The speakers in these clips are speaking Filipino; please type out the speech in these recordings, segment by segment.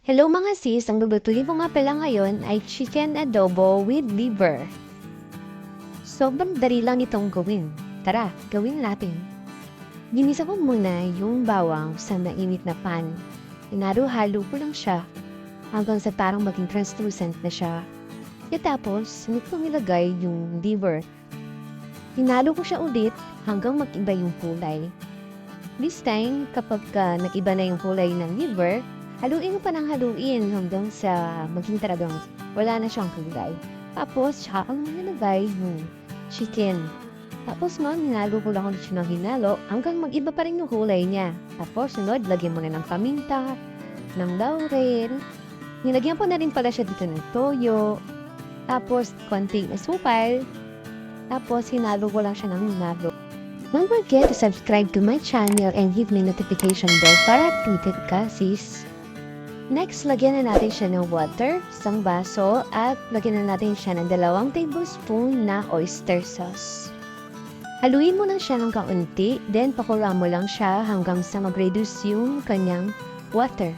Hello mga sis, ang lulutuin ko nga pala ngayon ay chicken adobo with liver. Sobrang dali lang itong gawin. Tara, gawin natin. Ginisa ko muna yung bawang sa mainit na pan. Inaro-halo ko lang siya hanggang sa parang maging translucent na siya. Tapos, nito nilagay yung liver. Hinalo ko siya ulit hanggang mag-iba yung kulay. This time, kapag nag-iba na yung kulay ng liver, haluin mo pa ng haluin hanggang sa maging talagang wala na siyang kulay. Tapos, tsaka ang nilagay yung chicken. Tapos, hinalo ko lang ulit siya ng hinalo hanggang mag-iba pa rin yung kulay niya. Tapos, sunod, lagyan mo na ng paminta, ng laurel. Nilagyan ko na rin pala siya dito ng toyo. Tapos, konting asukal. Tapos, hinalo ko lang siya ng hinalo. Don't forget to subscribe to my channel and hit my notification bell para updated ka, sis. Next, lagyan na natin siya ng water, isang baso, at lagyan na natin siya ng 2 tablespoon na oyster sauce. Haluin mo lang siya ng kaunti, then pakuluan mo lang siya hanggang sa mag-reduce yung kanyang water.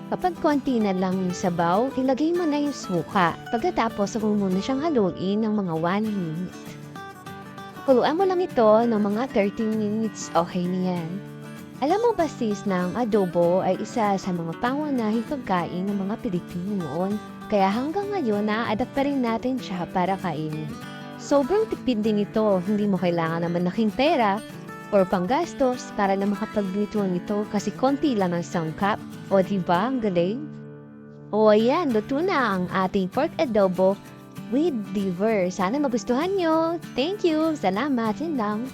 Kapag konti na lang yung sabaw, ilagay mo na yung suka. Pagkatapos, huwag mo na siyang haluin ng mga 1 minute. Pakuluan mo lang ito ng mga 30 minutes, okay na yan. Alam mo ba sis na ang adobo ay isa sa mga pangunahing pagkain ng mga Pilipino noon? Kaya hanggang ngayon na-adapt pa rin natin siya para kainin. Sobrang tipid din ito, hindi mo kailangan naman laking pera or panggastos para na makapagluto nito kasi konti lang ang sangkap. O diba, ang galing? O ayan, luto na ang ating pork adobo with liver. Sana magustuhan nyo. Thank you. Salamat. Yun lang.